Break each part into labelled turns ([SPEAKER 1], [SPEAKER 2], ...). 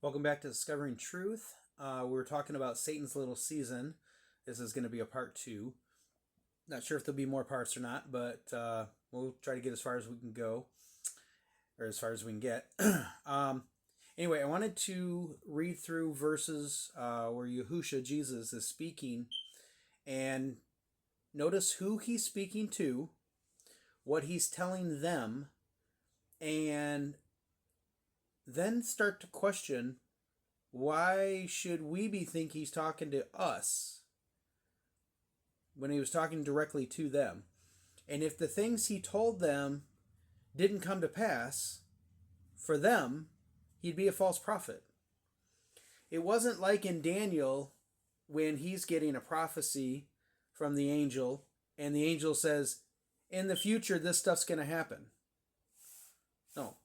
[SPEAKER 1] Welcome back to Discovering Truth. We're talking about Satan's Little Season. This is going to be a part two. Not sure if there'll be more parts or not, but we'll try to get as far as we can go, or as far as we can get. Anyway, I wanted to read through verses where Yahushua, Jesus, is speaking, and notice who he's speaking to, what he's telling them, and then start to question, why should we think he's talking to us when he was talking directly to them? And if the things he told them didn't come to pass for them, he'd be a false prophet. It wasn't like in Daniel when he's getting a prophecy from the angel and the angel says, in the future this stuff's going to happen. No.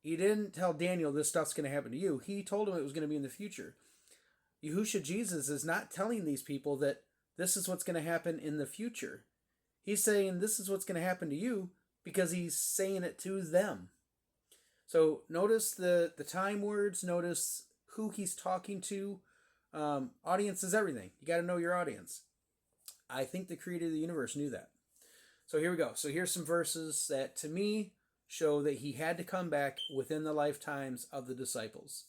[SPEAKER 1] He didn't tell Daniel this stuff's going to happen to you. He told him it was going to be in the future. Yahushua Jesus is not telling these people that this is what's going to happen in the future. He's saying this is what's going to happen to you because he's saying it to them. So notice the time words, notice who he's talking to. Audience is everything. You got to know your audience. I think the creator of the universe knew that. So here we go. So here's some verses that to me show that he had to come back within the lifetimes of the disciples.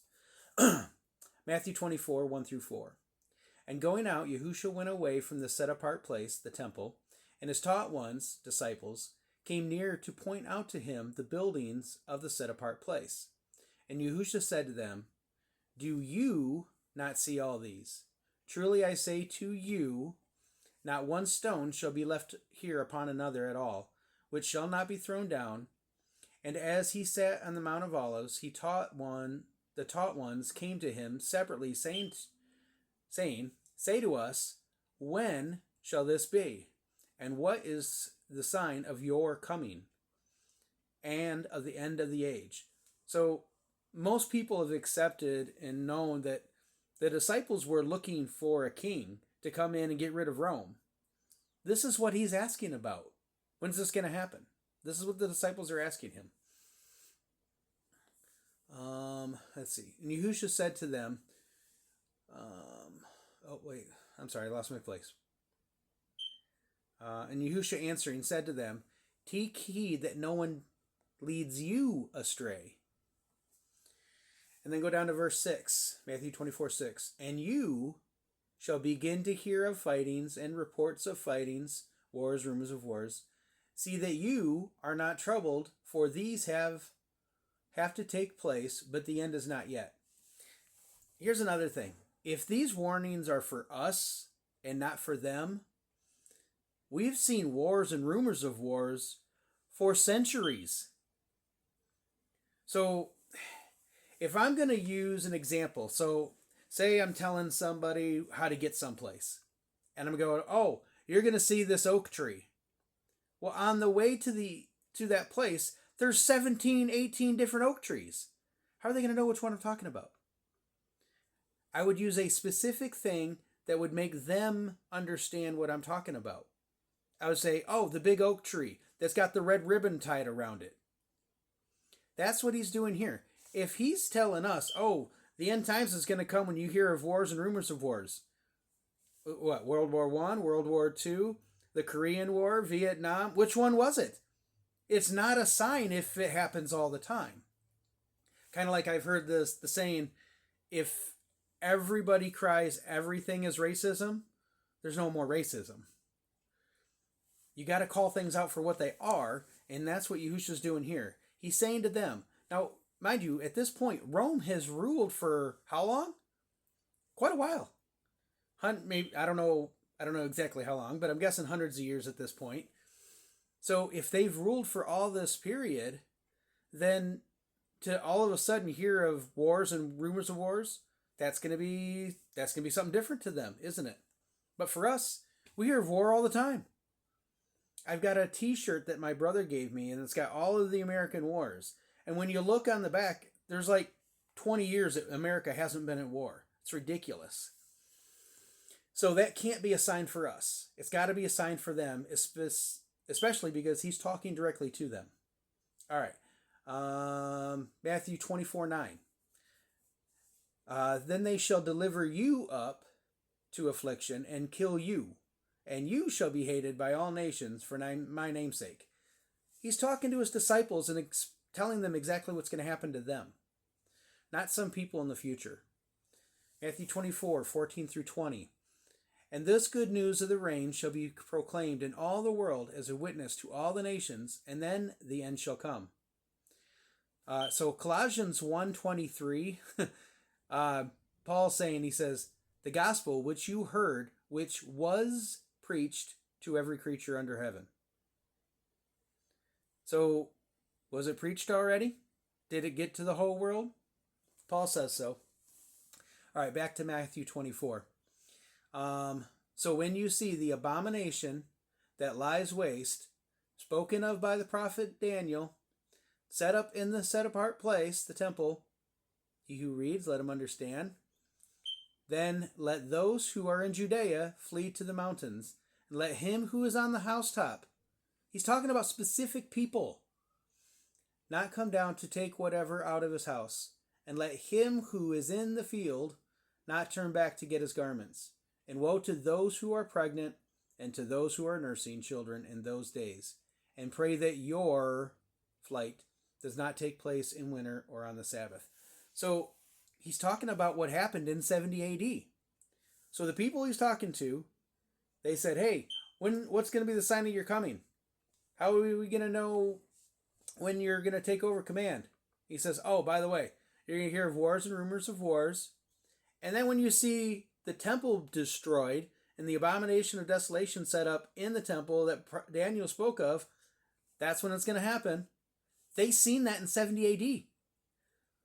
[SPEAKER 1] Matthew 24, 1 through 4. And going out, Yahushua went away from the set-apart place, the temple, and his taught ones, disciples, came near to point out to him the buildings of the set-apart place. And Yahushua said to them, do you not see all these? Truly I say to you, not one stone shall be left here upon another at all, which shall not be thrown down. And as he sat on the Mount of Olives, the taught ones came to him separately, saying, say to us, when shall this be? And what is the sign of your coming and of the end of the age? So most people have accepted and known that the disciples were looking for a king to come in and get rid of Rome. This is what he's asking about. When's this going to happen? This is what the disciples are asking him. Let's see. And Yahushua said to them, I lost my place. And Yahushua answering said to them, take heed that no one leads you astray. And then go down to verse 6, Matthew 24, 6. And you shall begin to hear of fightings and reports of fightings, wars, rumors of wars. See that you are not troubled, for these have to take place, but the end is not yet. Here's another thing. If these warnings are for us and not for them, we've seen wars and rumors of wars for centuries. So if I'm going to use an example, so say I'm telling somebody how to get someplace, and I'm going, oh, you're going to see this oak tree. Well, on the way to that place, there's 17, 18 different oak trees. How are they going to know which one I'm talking about? I would use a specific thing that would make them understand what I'm talking about. I would say, oh, the big oak tree that's got the red ribbon tied around it. That's what he's doing here. If he's telling us, oh, the end times is going to come when you hear of wars and rumors of wars. What, World War I, World War II, the Korean War, Vietnam? Which one was it? It's not a sign if it happens all the time. Kind of like I've heard the saying, if everybody cries everything is racism, there's no more racism. You got to call things out for what they are, and that's what Yahushua's doing here. He's saying to them, now, mind you, at this point, Rome has ruled for how long? Quite a while. Maybe, I don't know exactly how long, but I'm guessing hundreds of years at this point. So if they've ruled for all this period, then to all of a sudden hear of wars and rumors of wars, that's gonna be something different to them, isn't it? But for us, we hear of war all the time. I've got a T-shirt that my brother gave me, and it's got all of the American wars. And when you look on the back, there's like 20 years that America hasn't been at war. It's ridiculous. So that can't be a sign for us. It's got to be a sign for them, especially because he's talking directly to them. All right. Matthew 24:9. Then they shall deliver you up to affliction and kill you, and you shall be hated by all nations for my name's sake. He's talking to his disciples and telling them exactly what's going to happen to them, not some people in the future. Matthew 24:14 through 20. And this good news of the reign shall be proclaimed in all the world as a witness to all the nations, and then the end shall come. So Colossians 1:23, Paul's saying, he says, the gospel which you heard, which was preached to every creature under heaven. So, was it preached already? Did it get to the whole world? Paul says so. All right, back to Matthew 24. So when you see the abomination that lies waste, spoken of by the prophet Daniel, set up in the set-apart place, the temple, he who reads, let him understand. Then let those who are in Judea flee to the mountains, and let him who is on the housetop, he's talking about specific people, not come down to take whatever out of his house, and let him who is in the field not turn back to get his garments. And woe to those who are pregnant and to those who are nursing children in those days. And pray that your flight does not take place in winter or on the Sabbath. So he's talking about what happened in 70 AD. So the people he's talking to, they said, hey, what's going to be the sign of your coming? How are we going to know when you're going to take over command? He says, oh, by the way, you're going to hear of wars and rumors of wars. And then when you see the temple destroyed and the abomination of desolation set up in the temple that Daniel spoke of, that's when it's going to happen. They seen that in 70 AD.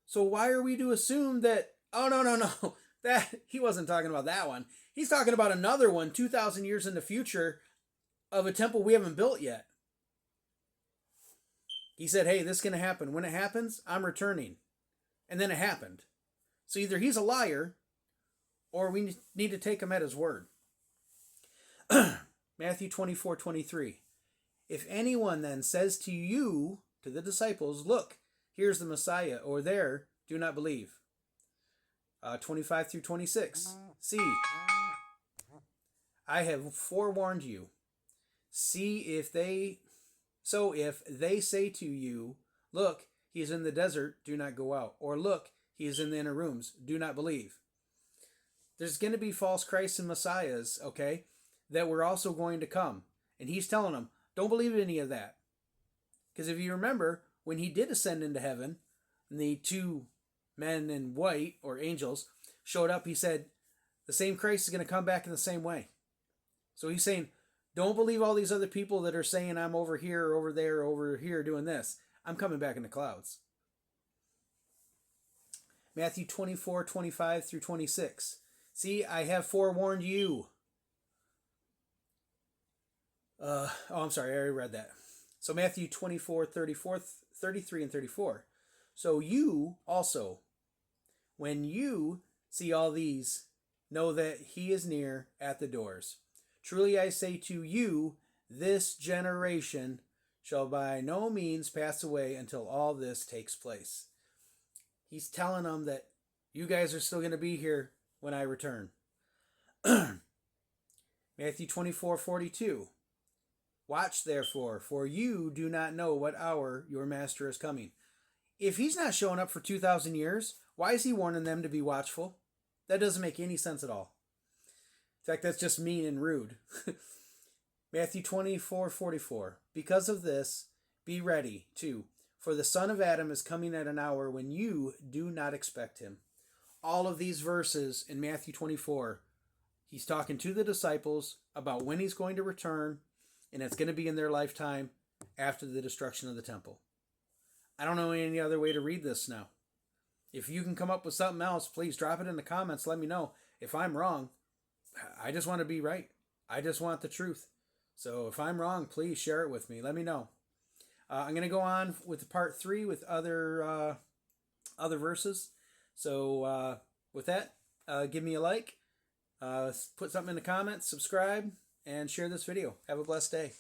[SPEAKER 1] So why are we to assume that, oh, no, that he wasn't talking about that one. He's talking about another one 2,000 years in the future of a temple we haven't built yet. He said, hey, this is going to happen. When it happens, I'm returning. And then it happened. So either he's a liar or we need to take him at his word. Matthew 24:23. If anyone then says to you, to the disciples, look, here's the Messiah, or there, do not believe. 25 through 26. See, I have forewarned you. If they say to you, look, he is in the desert, do not go out. Or look, he is in the inner rooms, do not believe. There's going to be false Christs and Messiahs, okay, that were also going to come. And he's telling them, don't believe any of that. Because if you remember, when he did ascend into heaven, and the two men in white, or angels, showed up, he said, the same Christ is going to come back in the same way. So he's saying, don't believe all these other people that are saying I'm over here, or over there, or over here doing this. I'm coming back in the clouds. Matthew 24:25 through 26. See, I have forewarned you. I'm sorry, I already read that. So Matthew 24:33 and 34. So you also, when you see all these, know that he is near at the doors. Truly I say to you, this generation shall by no means pass away until all this takes place. He's telling them that you guys are still going to be here when I return. Matthew 24:42. Watch therefore, for you do not know what hour your master is coming. If he's not showing up for 2,000 years, why is he warning them to be watchful? That doesn't make any sense at all. In fact, that's just mean and rude. Matthew 24:44. Because of this, be ready too, for the Son of Adam is coming at an hour when you do not expect him. All of these verses in Matthew 24, he's talking to the disciples about when he's going to return, and it's going to be in their lifetime after the destruction of the temple. I don't know any other way to read this now. If you can come up with something else, please drop it in the comments. Let me know. If I'm wrong, I just want to be right. I just want the truth. So if I'm wrong, please share it with me. Let me know. I'm going to go on with part 3 with other verses. So with that, give me a like, put something in the comments, subscribe, and share this video. Have a blessed day.